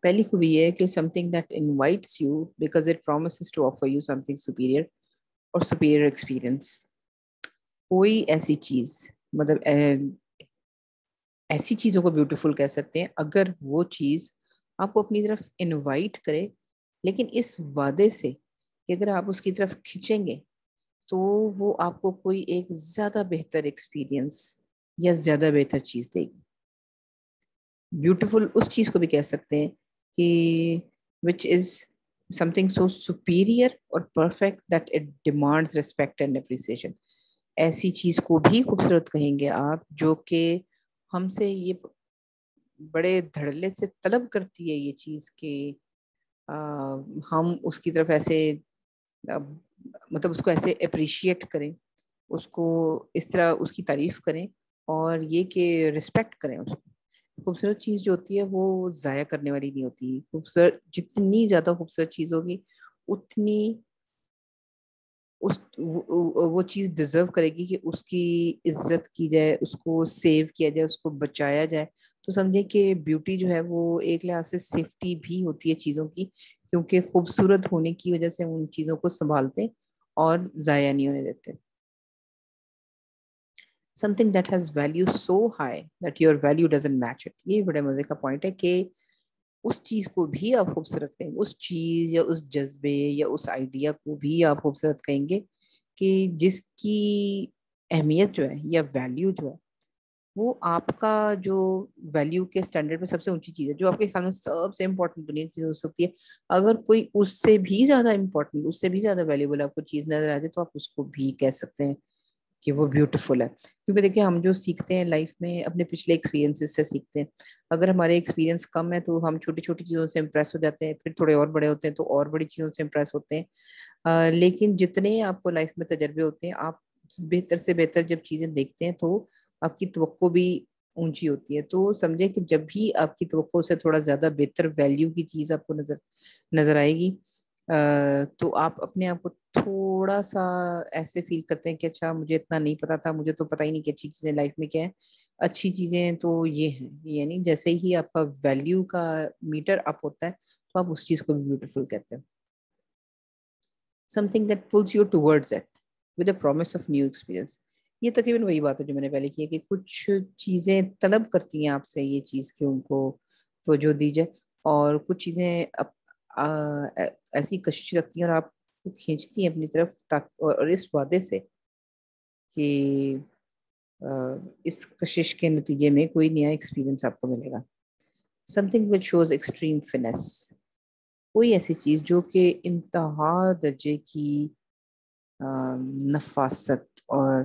پہلی خوبی یہ ہے کہ something that invites you because it promises to offer you something superior اور superior experience. کوئی ایسی چیز مطلب ایسی چیزوں کو بیوٹیفل کہہ سکتے ہیں اگر وہ چیز آپ کو اپنی طرف انوائٹ کرے، لیکن اس وعدے سے کہ اگر آپ اس کی طرف کھنچیں گے تو وہ آپ کو کوئی ایک زیادہ بہتر ایکسپیرئنس یا زیادہ بہتر چیز دے گی. بیوٹیفل اس چیز کو بھی کہہ سکتے ہیں کہ which is something so superior اور perfect that it demands respect and appreciation. ایسی چیز کو بھی خوبصورت کہیں گے آپ جو کہ ہم سے یہ بڑے دھڑلے سے طلب کرتی ہے یہ چیز کہ ہم اس کی طرف ایسے مطلب اس کو ایسے اپریشیٹ کریں، اس کو اس طرح اس کی تعریف کریں اور یہ کہ رسپیکٹ کریں اس کو. خوبصورت چیز جو ہوتی ہے وہ ضائع کرنے والی نہیں ہوتی. خوبصورت جتنی زیادہ خوبصورت چیز ہوگی اتنی وہ چیز ڈیزرو کرے گی کہ اس کی عزت کی جائے، اس کو سیو کیا جائے، اس کو بچایا جائے. تو سمجھے کہ بیوٹی جو ہے وہ ایک لحاظ سے سیفٹی بھی ہوتی ہے چیزوں کی، کیونکہ خوبصورت ہونے کی وجہ سے ان چیزوں کو سنبھالتے اور ضائع نہیں ہونے دیتے. Something that has value so high that your value doesn't match it. یہ بڑے مزے کا پوائنٹ ہے کہ اس چیز کو بھی آپ خوبصورت کہیں گے، اس چیز یا اس جذبے یا اس آئیڈیا کو بھی آپ خوبصورت کہیں گے کہ جس کی اہمیت جو ہے یا ویلیو جو ہے وہ آپ کا جو ویلیو کے اسٹینڈرڈ میں سب سے اونچی چیز ہے، جو آپ کے خیال میں سب سے امپورٹنٹ دنیا کی چیز ہو سکتی ہے. اگر کوئی اس سے بھی زیادہ امپورٹنٹ، اس سے بھی زیادہ ویلیوبل آپ کو چیز نظر آ جائے تو آپ اس کو بھی کہہ سکتے ہیں کہ وہ بیوٹیفل ہے. کیونکہ دیکھیں ہم جو سیکھتے ہیں لائف میں اپنے پچھلے ایکسپیرینسز سے سیکھتے ہیں. اگر ہمارے ایکسپیرینس کم ہے تو ہم چھوٹی چھوٹی چیزوں سے امپریس ہو جاتے ہیں، پھر تھوڑے اور بڑے ہوتے ہیں تو اور بڑی چیزوں سے امپریس ہوتے ہیں. لیکن جتنے آپ کو لائف میں تجربے ہوتے ہیں، آپ بہتر سے بہتر جب چیزیں دیکھتے ہیں تو آپ کی توقع بھی اونچی ہوتی ہے. تو سمجھے کہ جب بھی آپ کی توقع سے تھوڑا زیادہ بہتر ویلیو کی چیز آپ کو نظر آئے گی تو آپ اپنے آپ کو تھوڑا سا ایسے فیل کرتے ہیں کہ اچھا مجھے اتنا نہیں پتا تھا، مجھے تو پتہ ہی نہیں کہ اچھی چیزیں لائف میں کیا ہیں. اچھی چیزیں تو یہ ہیں، یعنی جیسے ہی آپ کا ویلیو کا میٹر اپ ہوتا ہے تو آپ اس چیز کو بھی بیوٹیفل کہتے ہیں. Something that pulls you towards it with a promise of new experience. یہ تقریباً وہی بات ہے جو میں نے پہلے کی ہے کہ کچھ چیزیں طلب کرتی ہیں آپ سے یہ چیز کہ ان کو توجہ دی جائے، اور کچھ چیزیں ایسی کشش رکھتی ہیں اور آپ کو کھینچتی ہیں اپنی طرف اور اس وعدے سے کہ اس کشش کے نتیجے میں کوئی نیا ایکسپیرینس آپ کو ملے گا. Something which shows extreme finesse. کوئی ایسی چیز جو کہ انتہا درجے کی نفاست اور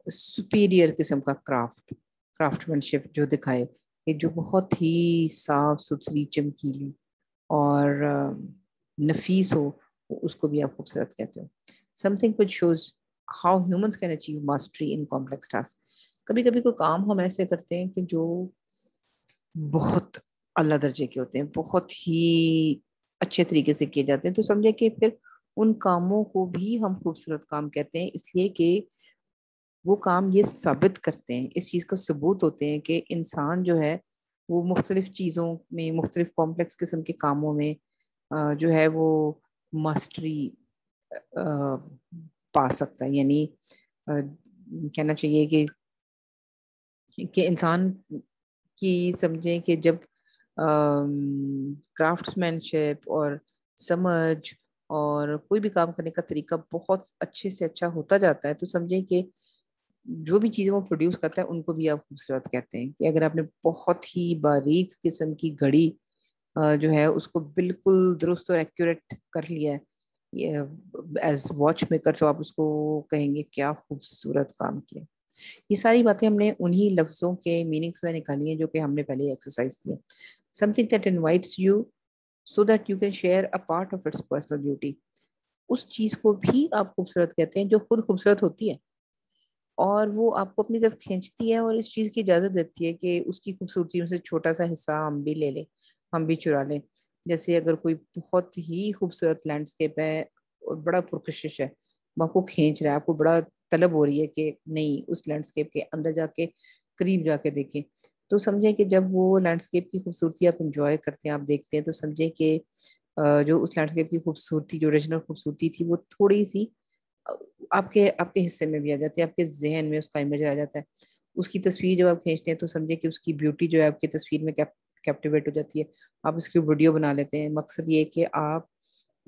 سپیریئر قسم کا کرافٹ مینشپ جو دکھائے، کہ جو بہت ہی صاف ستھری چمکیلی اور نفیس ہو، اس کو بھی آپ خوبصورت کہتے ہو. Something which shows how humans can achieve mastery in complex tasks. کبھی کبھی کوئی کام ہم ایسے کرتے ہیں کہ جو بہت اعلیٰ درجے کے ہوتے ہیں، بہت ہی اچھے طریقے سے کیے جاتے ہیں، تو سمجھے کہ پھر ان کاموں کو بھی ہم خوبصورت کام کہتے ہیں، اس لیے کہ وہ کام یہ ثابت کرتے ہیں، اس چیز کا ثبوت ہوتے ہیں کہ انسان جو ہے وہ مختلف چیزوں میں، مختلف کمپلیکس قسم کے کاموں میں جو ہے وہ ماسٹری پا سکتا ہے. یعنی کہنا چاہیے کہ انسان کی سمجھیں کہ جب کرافٹس مینشپ اور سمجھ اور کوئی بھی کام کرنے کا طریقہ بہت اچھے سے اچھا ہوتا جاتا ہے تو سمجھیں کہ جو بھی چیزیں وہ پروڈیوس کرتا ہے ان کو بھی آپ خوبصورت کہتے ہیں. کہ اگر آپ نے بہت ہی باریک قسم کی گھڑی جو ہے اس کو بالکل درست اور ایکوریٹ کر لیا ہے ایز واچ میکر، تو آپ اس کو کہیں گے کیا خوبصورت کام کیا. یہ ساری باتیں ہم نے انہی لفظوں کے میننگس میں نکالی ہیں جو کہ ہم نے پہلے ایکسرسائز کی. Something that invites you so that you can share a part of its personal beauty. اس چیز کو بھی آپ خوبصورت کہتے ہیں جو خود خوبصورت ہوتی ہے اور وہ آپ کو اپنی طرف کھینچتی ہے اور اس چیز کی اجازت دیتی ہے کہ اس کی خوبصورتی میں سے چھوٹا سا حصہ ہم بھی لے لیں، ہم بھی چرا لیں. جیسے اگر کوئی بہت ہی خوبصورت لینڈسکیپ ہے اور بڑا پرکشش ہے، وہ آپ کو کھینچ رہا ہے، آپ کو بڑا طلب ہو رہی ہے کہ نہیں اس لینڈسکیپ کے اندر جا کے قریب جا کے دیکھیں، تو سمجھیں کہ جب وہ لینڈسکیپ کی خوبصورتی آپ انجوائے کرتے ہیں، آپ دیکھتے ہیں، تو سمجھیں کہ جو اس لینڈسکیپ کی خوبصورتی، جو اوریجنل خوبصورتی تھی، وہ تھوڑی سی آپ کے حصے میں بھی آ جاتی ہے، آپ کے ذہن میں اس کا امیج آ جاتا ہے. اس کی تصویر جب آپ کھینچتے ہیں تو سمجھیں کہ اس کی بیوٹی جو ہے آپ کی تصویر میں کیپٹیویٹ ہو جاتی ہے. آپ اس کی ویڈیو بنا لیتے ہیں. مقصد یہ کہ آپ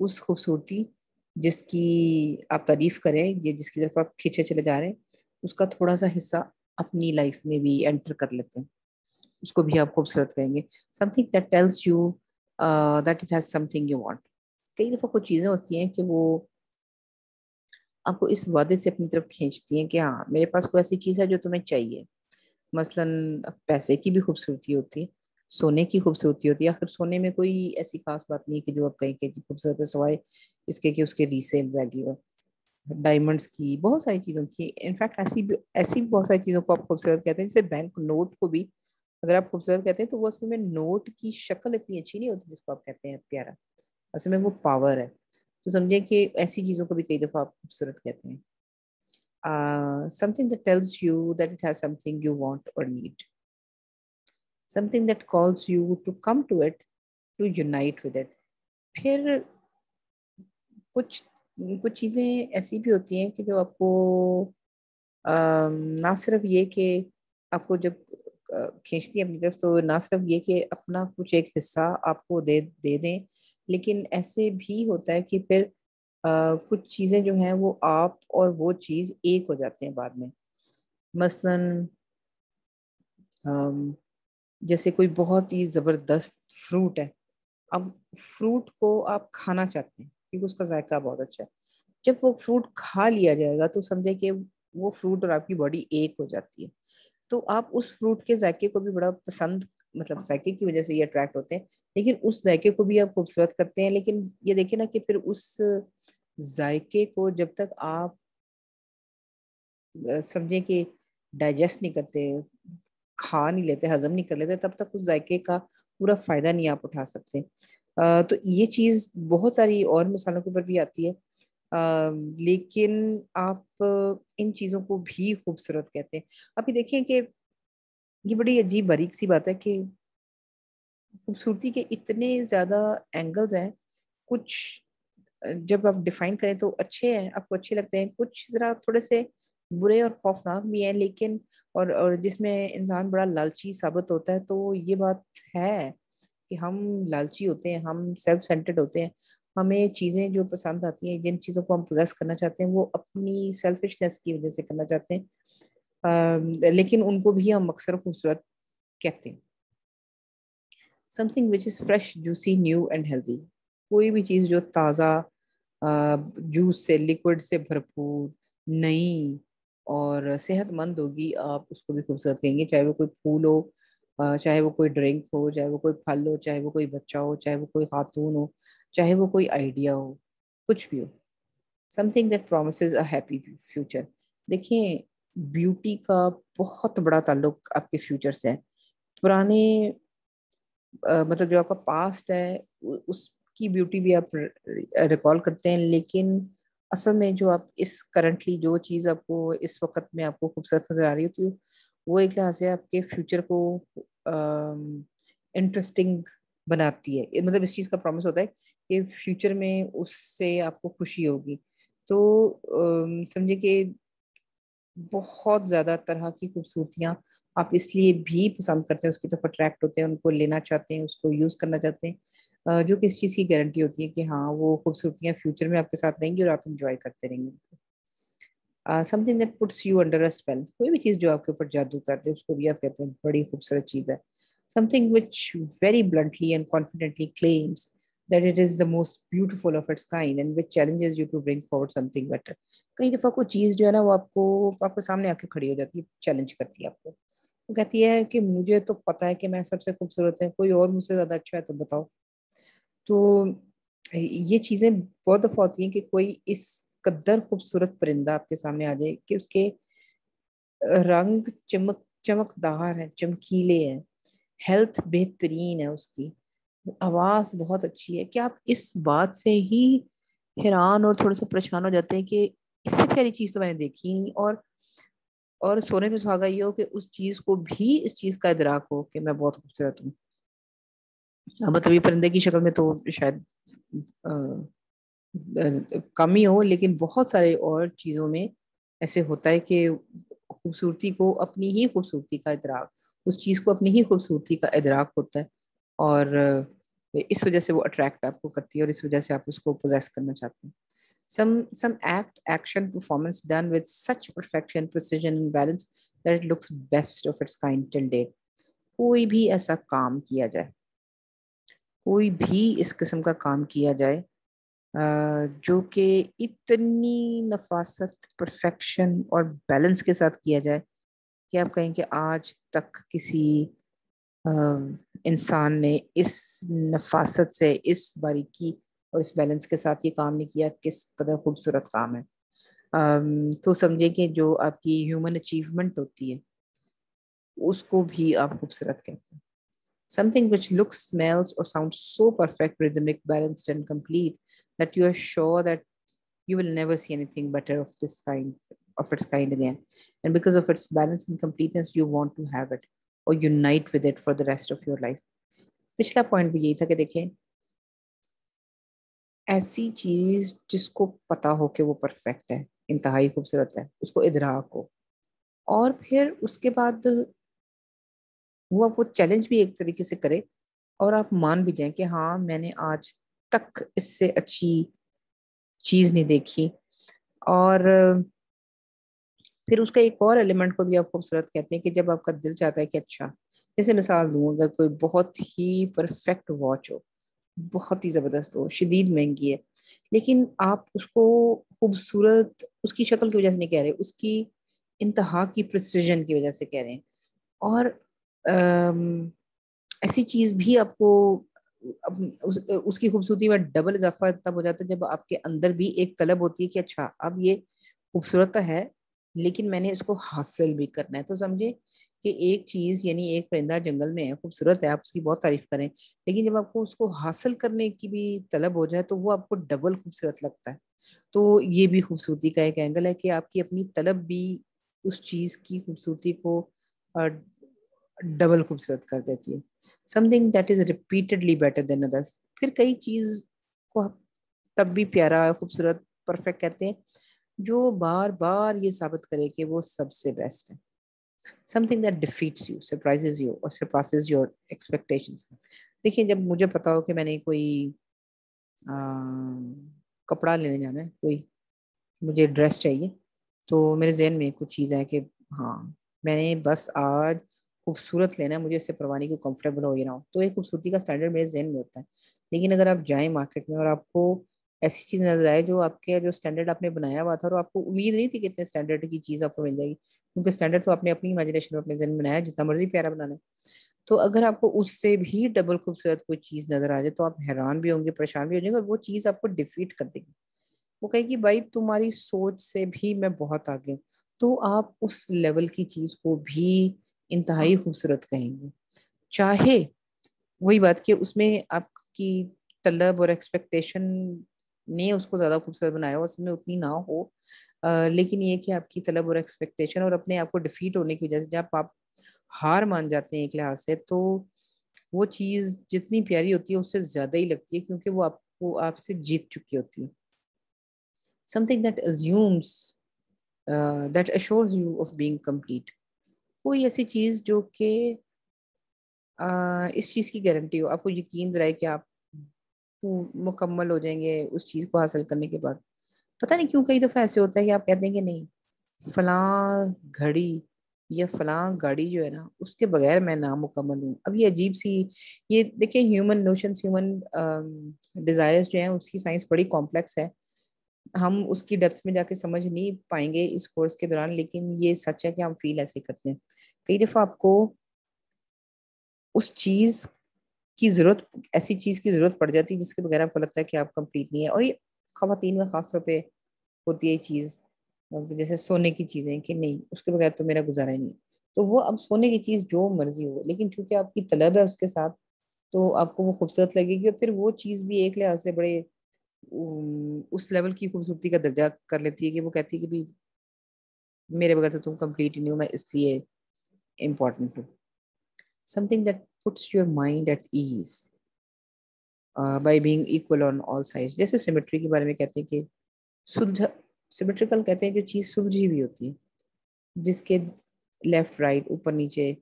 اس خوبصورتی جس کی آپ تعریف کریں یا جس کی طرف آپ کھینچے چلے جا رہے ہیں، اس کا تھوڑا سا حصہ اپنی لائف میں بھی انٹر کر لیتے ہیں. اس کو بھی آپ خوبصورت کہیں گے. Something that tells you that it has something you want. کئی دفعہ کچھ چیزیں ہوتی ہیں کہ وہ آپ کو اس وعدے سے اپنی طرف کھینچتی ہیں کہ ہاں میرے پاس کوئی ایسی چیز ہے جو تمہیں چاہیے. مثلاً پیسے کی بھی خوبصورتی ہوتی ہے، سونے کی خوبصورتی ہوتی ہے. آخر سونے میں کوئی ایسی خاص بات نہیں ہے کہ جو آپ کہیں کہ خوبصورت ہے، سوائے اس کے کہ اس کے ریسیل ویلیو ہے. ڈائمنڈس کی، بہت ساری چیزوں کی، انفیکٹ ایسی بھی بہت ساری چیزوں کو آپ خوبصورت کہتے ہیں. جیسے بینک نوٹ کو بھی اگر آپ خوبصورت کہتے ہیں تو وہ اصل میں نوٹ کی شکل اتنی اچھی نہیں ہوتی جس کو آپ کہتے ہیں پیارا. اصل میں وہ پاور ہے. تو سمجھیں کہ ایسی چیزوں کو بھی کئی دفعہ آپ خوبصورت کہتے ہیں. Something that tells you that it has something you want or need. Something that calls you to come to it, to unite with it. پھر کچھ کچھ چیزیں ایسی بھی ہوتی ہیں کہ جو آپ کو نہ صرف یہ کہ آپ کو جب کھینچتی ہیں اپنی طرف، تو نہ صرف یہ کہ اپنا کچھ ایک حصہ آپ کو دے دیں، لیکن ایسے بھی ہوتا ہے کہ پھر کچھ چیزیں جو ہیں وہ آپ اور وہ چیز ایک ہو جاتے ہیں بعد میں. مثلاً جیسے کوئی بہت ہی زبردست فروٹ ہے. اب فروٹ کو آپ کھانا چاہتے ہیں کیونکہ اس کا ذائقہ بہت اچھا ہے. جب وہ فروٹ کھا لیا جائے گا تو سمجھے کہ وہ فروٹ اور آپ کی باڈی ایک ہو جاتی ہے. تو آپ اس فروٹ کے ذائقے کو بھی بڑا پسند، مطلب ذائقے کی وجہ سے یہ اٹریکٹ ہوتے ہیں، لیکن اس ذائقے کو بھی آپ خوبصورت کرتے ہیں. لیکن یہ دیکھیں نا کہ پھر اس ذائقے کو جب تک آپ سمجھیں کہ ڈائجسٹ نہیں کرتے، کھا نہیں لیتے، ہضم نہیں کر لیتے، تب تک اس ذائقے کا پورا فائدہ نہیں آپ اٹھا سکتے. تو یہ چیز بہت ساری اور مثالوں کے اوپر بھی آتی ہے. لیکن آپ ان چیزوں کو بھی خوبصورت کہتے ہیں. آپ یہ دیکھیں کہ یہ بڑی عجیب باریک سی بات ہے کہ خوبصورتی کے اتنے زیادہ اینگلز ہیں. کچھ جب آپ ڈیفائن کریں تو اچھے ہیں، آپ کو اچھے لگتے ہیں، کچھ ذرا تھوڑے سے برے اور خوفناک بھی ہیں. لیکن اور جس میں انسان بڑا لالچی ثابت ہوتا ہے. تو یہ بات ہے کہ ہم لالچی ہوتے ہیں، ہم سیلف سینٹرڈ ہوتے ہیں. ہمیں چیزیں جو پسند آتی ہیں، جن چیزوں کو ہم پوزیس کرنا چاہتے ہیں، وہ اپنی سیلفشنس کی وجہ سے کرنا چاہتے ہیں. لیکن ان کو بھی ہم اکثر خوبصورت کہتے ہیں. something which is fresh, juicy, new and healthy. کوئی بھی چیز جو تازہ جوس سے، لکوڈ سے بھرپور، نئی اور صحت مند ہوگی، آپ اس کو بھی خوبصورت کہیں گے. چاہے وہ کوئی پھول ہو، چاہے وہ کوئی ڈرنک ہو، چاہے وہ کوئی پھل ہو، چاہے وہ کوئی بچہ ہو، چاہے وہ کوئی خاتون ہو، چاہے وہ کوئی آئیڈیا ہو، کچھ بھی ہو. something that promises a happy future. دیکھیں بیوٹی کا بہت بڑا تعلق آپ کے فیوچر سے ہے. پرانے مطلب جو آپ کا پاسٹ ہے اس کی بیوٹی بھی آپ ریکال کرتے ہیں، لیکن اصل میں جو آپ اس کرنٹلی جو چیز آپ کو اس وقت میں آپ کو خوبصورت نظر آ رہی ہوتی ہے، وہ ایک لحاظ سے آپ کے فیوچر کو انٹرسٹنگ بناتی ہے. مطلب اس چیز کا پرومس ہوتا ہے کہ فیوچر میں اس سے آپ کو خوشی ہوگی. تو سمجھے کہ بہت زیادہ طرح کی خوبصورتیاں آپ اس لیے بھی پسند کرتے ہیں، اس کی طرف اٹریکٹ ہوتے ہیں، ان کو لینا چاہتے ہیں، اس کو یوز کرنا چاہتے ہیں، جو کس چیز کی گارنٹی ہوتی ہے کہ ہاں وہ خوبصورتیاں فیوچر میں آپ کے ساتھ رہیں گی اور آپ انجوائے کرتے رہیں گے. something that puts you under a spell. کوئی بھی چیز جو آپ کے اوپر جادو کر دے اس کو بھی آپ کہتے ہیں بڑی خوبصورت چیز ہے. something which very bluntly and confidently claims that it is the most beautiful of its kind and which challenges you to bring forward something better. کئی دفعہ کوئی چیز جو ہے نا وہ آپ کو سامنے آ کے کھڑی ہو جاتی ہے، چیلنج کرتی ہے آپ کو. وہ کہتی ہے کہ مجھے تو پتا ہے کہ میں سب سے خوبصورت ہے، کوئی اور مجھ سے زیادہ اچھا ہے تو بتاؤ. تو یہ چیزیں بہت دفعہ ہوتی ہیں کہ کوئی اس قدر خوبصورت پرندہ آپ کے سامنے آ جائے کہ اس کے رنگ چمکدار ہیں، چمکیلے ہیں، ہیلتھ بہترین ہے، اس کی آواز بہت اچھی ہے، کہ آپ اس بات سے ہی حیران اور تھوڑا سا پریشان ہو جاتے ہیں کہ اس سے پیاری چیز تو میں نے دیکھی نہیں. اور اور سونے پہ سہاگا یہ ہو کہ اس چیز کو بھی اس چیز کا ادراک ہو کہ میں بہت خوبصورت ہوں. مطلب یہ پرندے کی شکل میں تو شاید کم ہی ہو، لیکن بہت سارے اور چیزوں میں ایسے ہوتا ہے کہ خوبصورتی کو اپنی ہی خوبصورتی کا ادراک، اس چیز کو اپنی ہی خوبصورتی کا ادراک ہوتا ہے، اور اس وجہ سے وہ اٹریکٹ آپ کو کرتی ہے، اور اس وجہ سے آپ اس کو پوزیس کرنا چاہتے ہیں. Some act, action, performance done with such perfection, precision and balance that it looks best of its kind till date. کوئی بھی ایسا کام کیا جائے، کوئی بھی اس قسم کا کام کیا جائے جو کہ اتنی نفاست، پرفیکشن اور بیلنس کے ساتھ کیا جائے کہ آپ کہیں کہ آج تک کسی انسان نے اس نفاست سے، اس باریکی اور اس بیلنس کے ساتھ یہ کام نہیں کیا. کس قدر خوبصورت کام ہے. تو سمجھے کہ جو آپ کی ہیومن اچیومنٹ ہوتی ہے اس کو بھی آپ خوبصورت کہتے ہیں. Something which looks, smells or sounds so perfect, rhythmic, balanced and complete that you are sure that you will never see anything better of this kind, of its kind again. And because of its balance and completeness, you want to have it or unite with it for the rest of your life. پچھلا point بھی یہی تھا کہ دیکھیں ایسی چیز جس کو پتا ہو کہ وہ پرفیکٹ ہے، انتہائی خوبصورت ہے، اس کو ادراک ہو، اور پھر اس کے بعد وہ آپ کو چیلنج بھی ایک طریقے سے کرے اور آپ مان بھی جائیں کہ ہاں میں نے آج تک اس سے اچھی چیز نہیں دیکھی. اور پھر اس کا ایک اور ایلیمنٹ کو بھی آپ خوبصورت کہتے ہیں کہ جب آپ کا دل چاہتا ہے کہ اچھا، جیسے مثال دوں، اگر کوئی بہت ہی پرفیکٹ واچ ہو، بہت ہی زبردست ہو، شدید مہنگی ہے، لیکن آپ اس کو خوبصورت اس کی شکل کی وجہ سے نہیں کہہ رہے، اس کی انتہا کی پریسیژن کی وجہ سے کہہ رہے ہیں. اور ایسی چیز بھی آپ کو اس کی خوبصورتی میں ڈبل اضافہ تب ہو جاتا ہے جب آپ کے اندر بھی ایک طلب ہوتی ہے کہ اچھا اب یہ خوبصورت ہے لیکن میں نے اس کو حاصل بھی کرنا ہے. تو سمجھے کہ ایک چیز، یعنی ایک پرندہ جنگل میں ہے، خوبصورت ہے، آپ اس کی بہت تعریف کریں، لیکن جب آپ کو اس کو حاصل کرنے کی بھی طلب ہو جائے تو وہ آپ کو ڈبل خوبصورت لگتا ہے. تو یہ بھی خوبصورتی کا ایک اینگل ہے کہ آپ کی اپنی طلب بھی اس چیز کی خوبصورتی کو ڈبل خوبصورت کر دیتی ہے. something that is repeatedly better than others. پھر کئی چیز کو تب بھی پیارا، خوبصورت، پرفیکٹ کہتے ہیں جو بار بار یہ ثابت کرے کہ وہ سب سے بیسٹ ہے. something that defeats you, surprises you or surpasses your expectations. دیکھیں جب مجھے پتا ہو کہ میں نے کوئی کپڑا لینے جانا ہے، کوئی مجھے ڈریس چاہیے، تو میرے ذہن میں کچھ چیز ہے کہ ہاں میں نے بس آج خوبصورت لینا ہے، مجھے اس سے پرواہ نہیں کہ کمفرٹیبل ہو یا نہ ہو. تو ایک خوبصورتی کا اسٹینڈرڈ میرے ذہن میں ہوتا ہے. لیکن اگر آپ جائیں مارکیٹ میں اور آپ کو ایسی چیز نظر آئے جو آپ کے جو اسٹینڈرڈ آپ نے بنایا ہوا تھا اور آپ کو امید نہیں تھی کہ اتنے اسٹینڈرڈ کی چیز آپ کو مل جائے گی، کیونکہ اسٹینڈرڈ تو آپ نے اپنی امیجنیشن میں اپنے ذہن میں بنایا ہے، جتنا مرضی پیارا بنانا ہے. تو اگر آپ کو اس سے بھی ڈبل خوبصورت کوئی چیز نظر آ جائے تو آپ حیران بھی ہوں گے، پریشان بھی ہو جائیں گے، اور وہ چیز آپ کو ڈیفیٹ کر دے گی. وہ کہے گی بھائی تمہاری سوچ سے بھی میں بہت آگے ہوں. تو آپ اس لیول کی چیز کو بھی انتہائی خوبصورت کہیں گے، چاہے وہی بات کہ اس میں آپ کی طلب اور ایکسپیکٹیشن نے اس کو زیادہ خوبصورت بنایا ہو، اس میں اتنی نہ ہو، لیکن یہ کہ آپ کی طلب اور ایکسپیکٹیشن اور اپنے آپ کو ڈیفیٹ ہونے کی وجہ سے جب آپ ہار مان جاتے ہیں ایک لحاظ سے، تو وہ چیز جتنی پیاری ہوتی ہے اس سے زیادہ ہی لگتی ہے، کیونکہ وہ آپ کو آپ سے جیت چکی ہوتی ہے. something that assumes that assures you of being complete. کوئی ایسی چیز جو کہ اس چیز کی گارنٹی ہو، آپ کو یقین دلائے کہ آپ مکمل ہو جائیں گے اس چیز کو حاصل کرنے کے بعد. پتہ نہیں کیوں کئی دفعہ ایسے ہوتا ہے کہ آپ کہتے ہیں کہ نہیں فلاں گھڑی یا فلاں گاڑی جو ہے نا اس کے بغیر میں نامکمل ہوں. اب یہ عجیب سی، یہ دیکھیں ہیومن نوشنس، ہیومن ڈیزائرز جو ہیں اس کی سائنس بڑی کمپلیکس ہے، ہم اس کی ڈیپتھ میں جا کے سمجھ نہیں پائیں گے اس کورس کے دوران، لیکن یہ سچ ہے کہ ہم فیل ایسے کرتے ہیں. کئی دفعہ آپ کو اس چیز کی ضرورت، ایسی چیز کی ضرورت پڑ جاتی ہے جس کے بغیر آپ کو لگتا ہے کہ آپ کمپلیٹ نہیں ہے. اور یہ خواتین میں خاص طور پہ ہوتی ہے یہ چیز، جیسے سونے کی چیزیں کہ نہیں اس کے بغیر تو میرا گزارا ہی نہیں. تو وہ اب سونے کی چیز جو مرضی ہو، لیکن چونکہ آپ کی طلب ہے اس کے ساتھ تو آپ کو وہ خوبصورت لگے گی، اور پھر وہ چیز بھی ایک لحاظ سے بڑے اس لیول کی خوبصورتی کا درجہ کر لیتی ہے کہ وہ کہتی ہے کہ بھی میرے بغیر تو تم کمپلیٹ ہی نہیں ہو، میں اس لیے امپورٹنٹ ہوں. Something that puts your mind at ease by being equal on all sides. جیسے سیمیٹری کے بارے میں کہتے ہیں کہ سلجھا، سیمیٹریکل کہتے ہیں جو چیز سلجھی بھی ہوتی ہے، جس کے لیفٹ رائٹ اوپر نیچے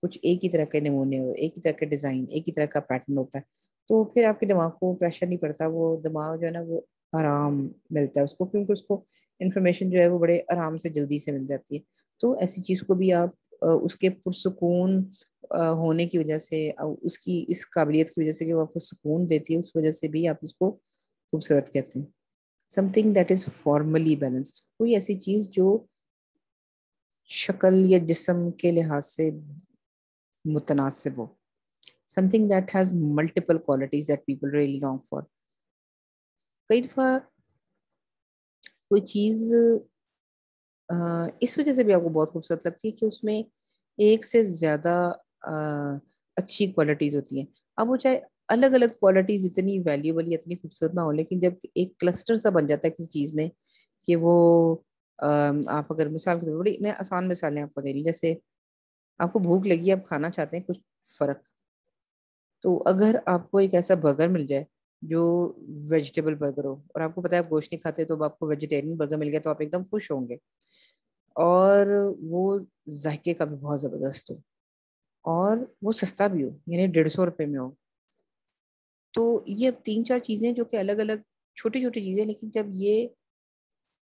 کچھ ایک ہی طرح کے نمونے ہو، ایک ہی طرح کا ڈیزائن، ایک ہی طرح کا پیٹرن ہوتا ہے، تو پھر آپ کے دماغ کو پریشر نہیں پڑتا. وہ دماغ جو ہے نا وہ آرام ملتا ہے اس کو، کیونکہ اس کو انفارمیشن جو ہے وہ بڑے آرام سے جلدی سے مل جاتی ہے. تو ایسی چیز کو بھی آپ اس کے پرسکون ہونے کی وجہ سے، اس کی اس قابلیت کی وجہ سے کہ وہ آپ کو سکون دیتی ہے، اس وجہ سے بھی آپ اس کو خوبصورت کہتے ہیں. something that is formally balanced، کوئی ایسی چیز جو شکل یا جسم کے لحاظ سے متناسب ہو. something that has multiple qualities that people really long for. کئی دفعہ کوئی چیز اس وجہ سے بھی آپ کو بہت خوبصورت لگتی ہے کہ اس میں ایک سے زیادہ اچھی کوالٹیز ہوتی ہیں. اب وہ چاہے الگ الگ کوالٹیز اتنی ویلیوبل یا اتنی خوبصورت نہ ہو، لیکن جب ایک کلسٹر سا بن جاتا ہے کسی چیز میں کہ وہ آپ اگر مثال کے طور پر، بڑی میں آسان مثالیں آپ کو دے رہی، جیسے آپ کو بھوک لگی، آپ کھانا چاہتے ہیں کچھ فرق، تو اگر آپ کو ایک ایسا برگر مل جائے جو ویجیٹیبل برگر ہو، اور آپ کو پتا ہے آپ گوشت نہیں کھاتے، تو اب آپ کو ویجیٹیرین برگر مل گیا تو آپ ایک دم خوش ہوں گے، اور وہ ذائقے کا بھی بہت زبردست ہو، اور وہ سستا بھی ہو، یعنی 150 روپے میں ہو. تو یہ اب 3-4 چیزیں جو کہ الگ الگ چھوٹی چھوٹی چیزیں، لیکن جب یہ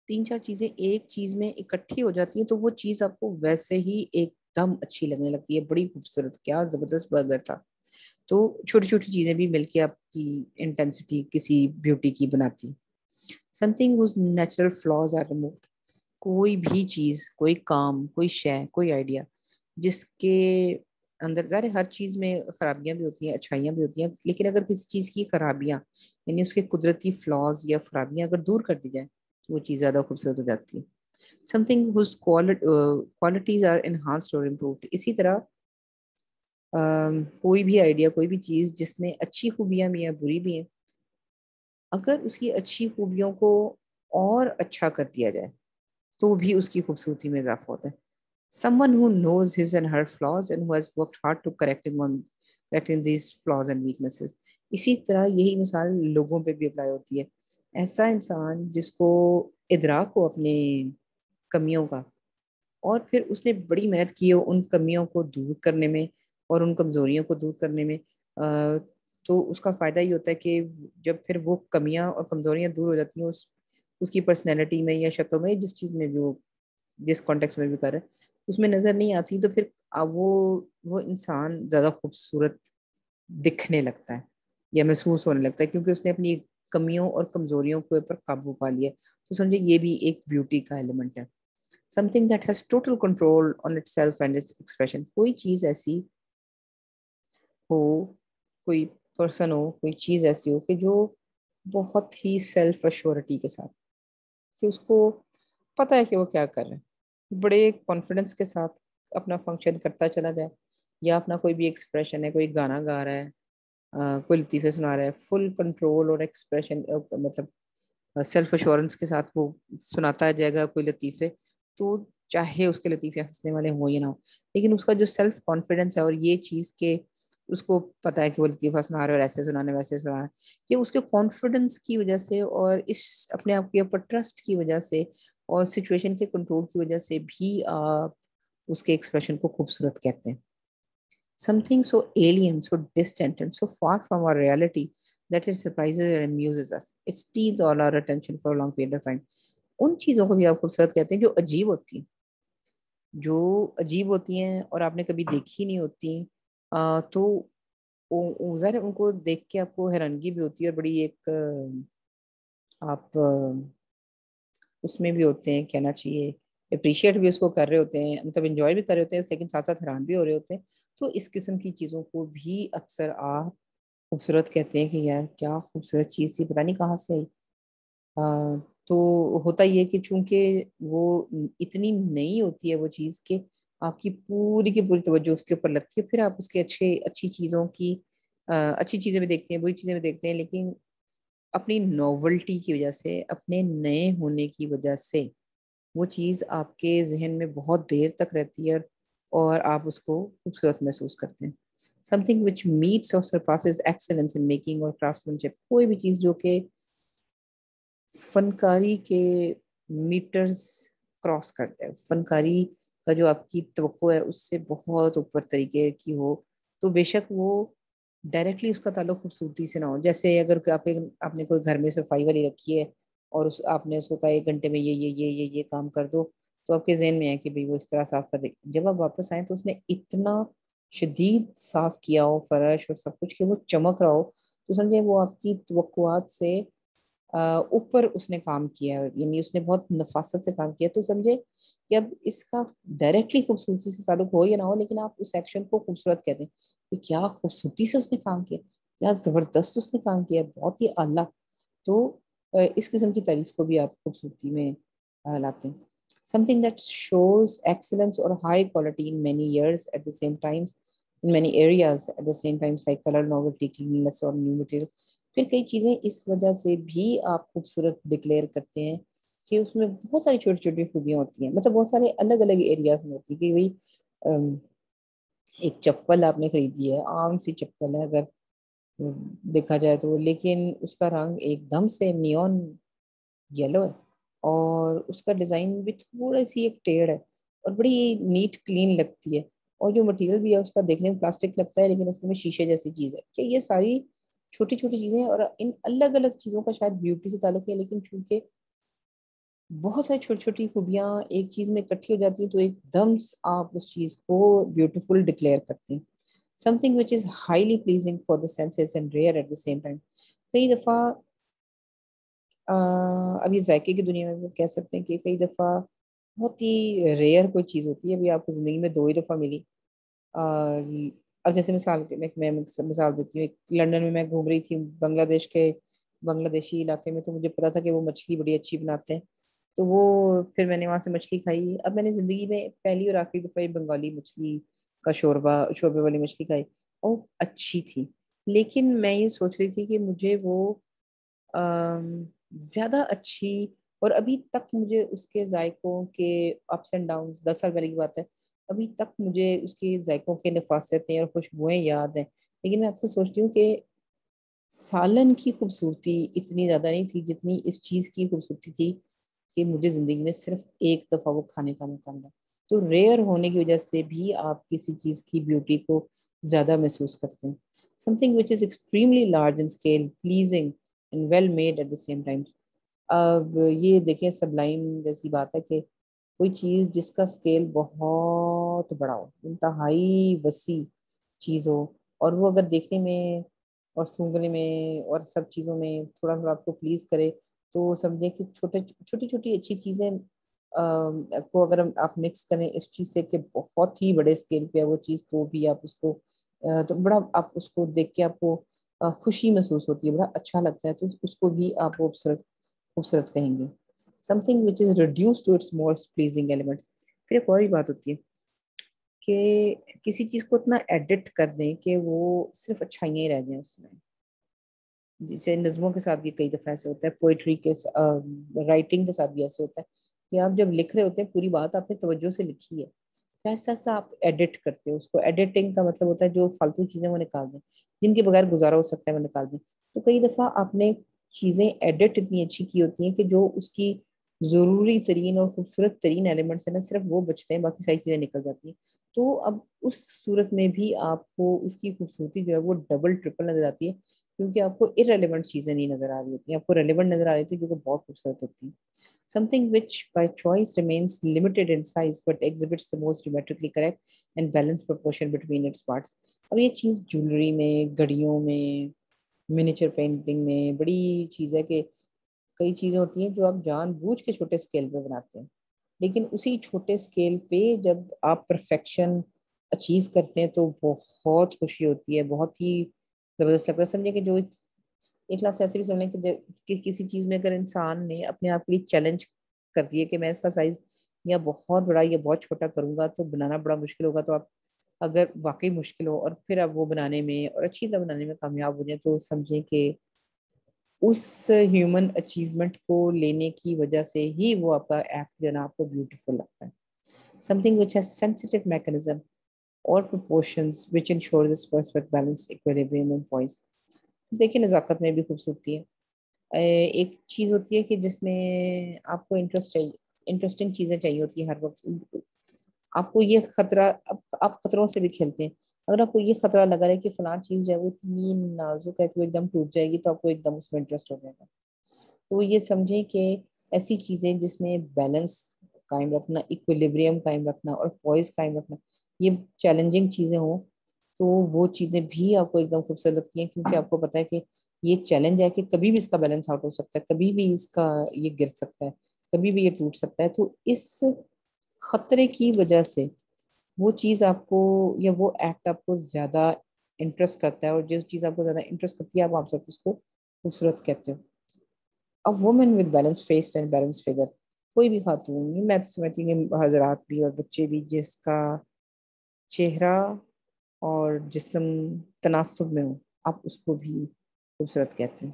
3-4 چیزیں ایک چیز میں اکٹھی ہو جاتی ہیں تو وہ چیز آپ کو ویسے ہی ایک دم اچھی لگنے لگتی ہے. بڑی خوبصورت، کیا زبردست برگر تھا. تو چھوٹی چھوٹی چیزیں بھی مل کے آپ کی انٹینسٹی کسی بیوٹی کی بناتی. something whose natural flaws are removed. کوئی بھی چیز، کوئی کام، کوئی شے، کوئی آئیڈیا جس کے اندر، ظاہر ہر چیز میں خرابیاں بھی ہوتی ہیں، اچھائیاں بھی ہوتی ہیں، لیکن اگر کسی چیز کی خرابیاں یعنی اس کے قدرتی فلاز یا خرابیاں اگر دور کر دی جائیں تو وہ چیز زیادہ خوبصورت ہو جاتی ہے. something whose qualities are enhanced or improved. اسی طرح کوئی بھی آئیڈیا، کوئی بھی چیز جس میں اچھی خوبیاں بھی ہیں بری بھی ہیں، اگر اس کی اچھی خوبیوں کو اور اچھا کر دیا جائے تو بھی اس کی خوبصورتی میں اضافہ ہوتا ہے. someone who knows his and her flaws and who has worked hard to correcting these flaws and weaknesses. اسی طرح یہی مثال لوگوں پہ بھی اپلائی ہوتی ہے. ایسا انسان جس کو ادراک ہو اپنے کمیوں کا، اور پھر اس نے بڑی محنت کی ہو ان کمیوں کو دور کرنے میں اور ان کمزوریوں کو دور کرنے میں، تو اس کا فائدہ یہ ہوتا ہے کہ جب پھر وہ کمیاں اور کمزوریاں دور ہو جاتی ہیں، اس کی پرسنالٹی میں یا شکل میں، جس چیز میں بھی وہ، جس کانٹیکس میں بھی کر رہے ہیں، اس میں نظر نہیں آتی، تو پھر وہ انسان زیادہ خوبصورت دکھنے لگتا ہے یا محسوس ہونے لگتا ہے، کیونکہ اس نے اپنی کمیوں اور کمزوریوں کے اوپر قابو پا لیا. تو سمجھے یہ بھی ایک بیوٹی کا ایلیمنٹ ہے. something that has total control on itself and its expression. کوئی چیز ایسی ہو، کوئی پرسن ہو، کوئی چیز ایسی ہو کہ جو بہت ہی سیلف ایشورٹی کے ساتھ، کہ اس کو پتہ ہے کہ وہ کیا کر رہے ہیں، بڑے کانفیڈنس کے ساتھ اپنا فنکشن کرتا چلا جائے، یا اپنا کوئی بھی ایکسپریشن ہے، کوئی گانا گا رہا ہے، کوئی لطیفے سنا رہا ہے، فل کنٹرول اور ایکسپریشن، مطلب سیلف ایشورنس کے ساتھ وہ سناتا جائے گا کوئی لطیفے، تو چاہے اس کے لطیفے ہنسنے والے ہوں یا نہ ہو، لیکن اس کا جو سیلف کانفیڈنس ہے، اور یہ چیز کہ اس کو پتا ہے کہ وہ لطیفہ سنا رہا ہے اور ایسے سنانے ویسے سنا رہا ہے، کہ اس کے کانفیڈنس کی وجہ سے اور اس اپنے آپ کے اوپر ٹرسٹ کی وجہ سے اور سچویشن کے کنٹرول کی وجہ سے بھی آپ اس کے ایکسپریشن کو خوبصورت کہتے ہیں. something so alien, so distant and so far from our reality that it surprises and amuses us. It steals all our attention for a long period of time. ان چیزوں کو بھی آپ خوبصورت کہتے ہیں جو عجیب ہوتی ہیں، جو عجیب ہوتی ہیں اور آپ نے کبھی دیکھی نہیں ہوتی، تو ظاہر ان کو دیکھ کے آپ کو حیرانگی بھی ہوتی ہے، اور بڑی ایک آپ اس میں بھی ہوتے ہیں، کہنا چاہیے اپریشیٹ بھی اس کو کر رہے ہوتے ہیں، مطلب انجوائے بھی کر رہے ہوتے ہیں، لیکن ساتھ ساتھ حیران بھی ہو رہے ہوتے ہیں. تو اس قسم کی چیزوں کو بھی اکثر آپ خوبصورت کہتے ہیں کہ یار کیا خوبصورت چیز تھی، پتہ نہیں کہاں سے آئی. تو ہوتا یہ کہ چونکہ وہ اتنی نئی ہوتی ہے وہ چیز کہ آپ کی پوری کی پوری توجہ اس کے اوپر لگتی ہے، پھر آپ اس کے اچھی چیزوں کی اچھی چیزیں بھی دیکھتے ہیں، بری چیزیں بھی دیکھتے ہیں، لیکن اپنی نوولٹی کی وجہ سے، اپنے نئے ہونے کی وجہ سے وہ چیز آپ کے ذہن میں بہت دیر تک رہتی ہے اور آپ اس کو خوبصورت محسوس کرتے ہیں. Something which meets or surpasses excellence in making or craftsmanship. کوئی بھی چیز جو کہ فنکاری کے میٹرز کراس کرتا ہے, فنکاری کا جو آپ کی توقع ہے اس سے بہت اوپر طریقے کی ہو, تو بے شک وہ ڈائریکٹلی اس کا تعلق خوبصورتی سے نہ ہو. جیسے اگر آپ نے کوئی گھر میں صفائی والی رکھی ہے اور آپ نے اس کو کہا 1 گھنٹے میں یہ کام کر دو, تو آپ کے ذہن میں ہے کہ بھئی وہ اس طرح صاف کر دے. جب آپ واپس آئیں تو اس نے اتنا شدید صاف کیا ہو فرش اور سب کچھ کہ وہ چمک رہا ہو, تو سمجھے وہ آپ کی توقعات سے اوپر اس نے کام کیا ہے, یعنی اس نے بہت نفاست سے کام کیا. تو سمجھے کہ اب اس کا ڈائریکٹلی خوبصورتی سے تعلق ہو یا نہ ہو, لیکن آپ اس ایکشن کو خوبصورت کہتے ہیں کہ کیا خوبصورتی سے اس نے کام کیا, کیا زبردست اس نے کام کیا, بہت ہی اعلیٰ. تو اس قسم کی تعریف کو بھی آپ خوبصورتی میں لاتے ہیں. Something that shows excellence or high quality in many years at the same times, in many areas at the same times, like color, novelty, cleanliness or new material. پھر کئی چیزیں اس وجہ سے بھی آپ خوبصورت ڈکلیئر کرتے ہیں کہ اس میں بہت ساری چھوٹی چھوٹی خوبیاں ہوتی ہیں, مطلب بہت سارے الگ الگ ایریاز میں ہوتی ہے. کہ بھائی ایک چپل آپ نے خریدی ہے, عام سی چپل ہے اگر دیکھا جائے تو, لیکن اس کا رنگ ایک دم سے نیون یلو ہے اور اس کا ڈیزائن بھی تھوڑی سی ایک ٹیڑھ ہے اور بڑی نیٹ کلین لگتی ہے, اور جو مٹیریل بھی ہے اس کا دیکھنے میں پلاسٹک لگتا ہے لیکن اصل میں شیشے جیسی چیز ہے. کہ یہ ساری چھوٹی چھوٹی چیزیں ہیں اور ان الگ الگ چیزوں کا شاید بیوٹی سے تعلق ہے, لیکن چونکہ بہت ساری چھوٹی چھوٹی خوبیاں ایک چیز میں اکٹھی ہو جاتی ہیں تو ایک دم آپ اس چیز کو بیوٹیفل ڈکلیئر کرتے ہیں. Something which is highly pleasing for the senses and rare at the same time. کئی دفعہ اب یہ ذائقے کی دنیا میں بھی کہہ سکتے ہیں کہ کئی دفعہ بہت ہی ریئر کوئی چیز ہوتی ہے, ابھی آپ کو زندگی میں 2 ہی دفعہ ملی. اب جیسے میں مثال دیتی ہوں, لنڈن میں گھوم رہی تھی بنگلہ دیشی علاقے میں, تو مجھے پتا تھا کہ وہ مچھلی بڑی اچھی بناتے ہیں, تو وہ پھر میں نے وہاں سے مچھلی کھائی. اب میں نے زندگی میں پہلی اور آخری دفعہ بنگالی مچھلی کا شوربے والی مچھلی کھائی, اور اچھی تھی. لیکن میں یہ سوچ رہی تھی کہ مجھے وہ زیادہ اچھی, اور ابھی تک مجھے اس کے ذائقوں کے اپس اینڈ ڈاؤنس, 10 سال پہلے کی بات ہے, ابھی تک مجھے اس کے ذائقوں کے نفاستیں اور خوشبوئیں یاد ہیں. لیکن میں اکثر سوچتی ہوں کہ سالن کی خوبصورتی اتنی زیادہ نہیں تھی جتنی اس چیز کی خوبصورتی تھی کہ مجھے زندگی میں صرف ایک دفعہ وہ کھانے کا موقع ملا. تو ریئر ہونے کی وجہ سے بھی آپ کسی چیز کی بیوٹی کو زیادہ محسوس کرتے ہیں. Something which is extremely large in scale, pleasing and well made at the same time. اب یہ دیکھیں سبلائم جیسی بات ہے کہ کوئی چیز جس کا اسکیل بہت بڑا ہو, انتہائی وسیع چیز ہو, اور وہ اگر دیکھنے میں اور سونگنے میں اور سب چیزوں میں تھوڑا تھوڑا آپ کو پلیز کرے, تو سمجھیں کہ چھوٹی چھوٹی اچھی چیزیں کو اگر آپ مکس کریں اس چیز سے کہ بہت ہی بڑے اسکیل پہ ہے وہ چیز, تو بھی آپ اس کو تو بڑا آپ اس کو دیکھ کے آپ کو خوشی محسوس ہوتی ہے, بڑا اچھا لگتا ہے, تو اس کو بھی آپ خوبصورت کہیں گے. Something which is reduced to its most pleasing elements. پھر ایک اور ہی بات ہوتی ہے کہ کسی چیز کو اتنا ایڈٹ کر دیں کہ وہ صرف اچھائیاں ہی رہ جائیں اس میں. جیسے نظموں کے ساتھ بھی کئی دفعہ ایسے ہوتا ہے, پوئٹری کے رائٹنگ کے ساتھ بھی ایسے ہوتا ہے کہ آپ جب لکھ رہے ہوتے ہیں پوری بات آپ نے توجہ سے لکھی ہے, ایسا ایسا آپ ایڈٹ کرتے ہو اس کو. ایڈیٹنگ کا مطلب ہوتا ہے جو فالتو چیزیں وہ نکال دیں, جن کے بغیر گزارا ہو سکتا ہے وہ نکال دیں. تو کئی دفعہ آپ نے چیزیں ایڈٹ اتنی اچھی کی ہوتی ہیں کہ جو اس کی ضروری ترین اور خوبصورت ترین ایلیمنٹس ہیں نا, صرف وہ بچتے ہیں, باقی ساری چیزیں نکل جاتی ہیں. تو اب اس صورت میں بھی آپ کو اس کی خوبصورتی جو ہے وہ ڈبل ٹرپل نظر آتی ہے, کیونکہ آپ کو irrelevant چیزیں نہیں نظر آ رہی ہوتی ہیں, آپ کو ریلیونٹ نظر آ رہی تھی جو کہ بہت خوبصورت ہوتی ہیں. Something which by choice remains limited in size but exhibits the most geometrically correct and balanced proportion between its parts. اب یہ چیز جولری میں, گھڑیوں میں, منیچر پینٹنگ میں بڑی چیز ہے کہ کئی چیزیں ہوتی ہیں جو آپ جان بوجھ کے چھوٹے اسکیل پہ بناتے ہیں, لیکن اسی چھوٹے اسکیل پہ جب آپ پرفیکشن اچیو کرتے ہیں تو بہت خوشی ہوتی ہے, بہت ہی زبردست لگتا ہے. سمجھے کہ جو ایک کلاس ایسے بھی سمجھیں کہ کسی چیز میں اگر انسان نے اپنے آپ کے لیے چیلنج کر دیے کہ میں اس کا سائز یا بہت بڑا یا بہت چھوٹا کروں گا تو بنانا بڑا مشکل ہوگا, تو آپ اگر واقعی مشکل ہو اور پھر آپ وہ بنانے میں اور اچھی طرح بنانے میں کامیاب ہو جائیں تو سمجھیں کہ اس ہیومن اچیومنٹ کو لینے کی وجہ سے ہی وہ آپ کا ایکٹ جو ہے نا آپ کو بیوٹیفل لگتا ہے. Something which has sensitive mechanism or proportions which ensure this perfect balance, equilibrium and poise. دیکھیں نزاکت میں بھی خوبصورتی ہے. ایک چیز ہوتی ہے کہ جس میں آپ کو انٹرسٹ چاہیے, انٹرسٹنگ چیزیں چاہیے ہوتی ہیں ہر وقت. آپ کو یہ خطرہ, آپ خطروں سے بھی کھیلتے ہیں. اگر آپ کو یہ خطرہ لگا رہا ہے کہ فلاں چیز جو ہے وہ اتنی نازک ہے کہ وہ ایک دم ٹوٹ جائے گی, تو آپ کو ایک دم اس میں انٹرسٹ ہو جائے گا. تو یہ سمجھیں کہ ایسی چیزیں جس میں بیلنس قائم رکھنا, ایکویلیبریم قائم رکھنا اور پوائز قائم رکھنا, یہ چیلنجنگ چیزیں ہوں, تو وہ چیزیں بھی آپ کو ایک دم خوبصورت لگتی ہیں, کیونکہ آپ کو پتا ہے کہ یہ چیلنج ہے کہ کبھی بھی اس کا بیلنس آؤٹ ہو سکتا ہے, کبھی بھی اس کا یہ گر سکتا ہے, کبھی بھی یہ ٹوٹ سکتا ہے. تو اس خطرے کی وجہ سے وہ چیز آپ کو یا وہ ایکٹ آپ کو زیادہ انٹرسٹ کرتا ہے, اور جو چیز آپ کو زیادہ انٹرسٹ کرتی ہے آپ اس کو خوبصورت کہتے ہو. A woman with balanced face and balanced figure, کوئی بھی خاتون, میں تو سمجھتی ہوں کہ حضرات بھی اور بچے بھی, جس کا چہرہ اور جسم تناسب میں ہو, آپ اس کو بھی خوبصورت کہتے ہیں.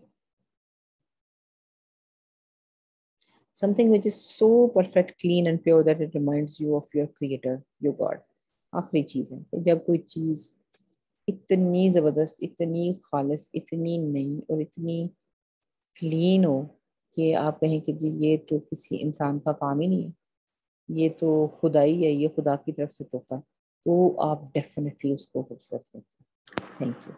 Something which is so perfect, clean and pure that it reminds you of your creator, your God. آخری چیز ہے کہ جب کوئی چیز اتنی زبردست, اتنی خالص, اتنی نئی اور اتنی کلین ہو کہ آپ کہیں کہ جی یہ تو کسی انسان کا کام ہی نہیں ہے, یہ تو خدائی ہے, یہ خدا کی طرف سے تحفہ, تو آپ ڈیفینیٹلی اس کو خوبصورت کرتے ہیں. Thank you.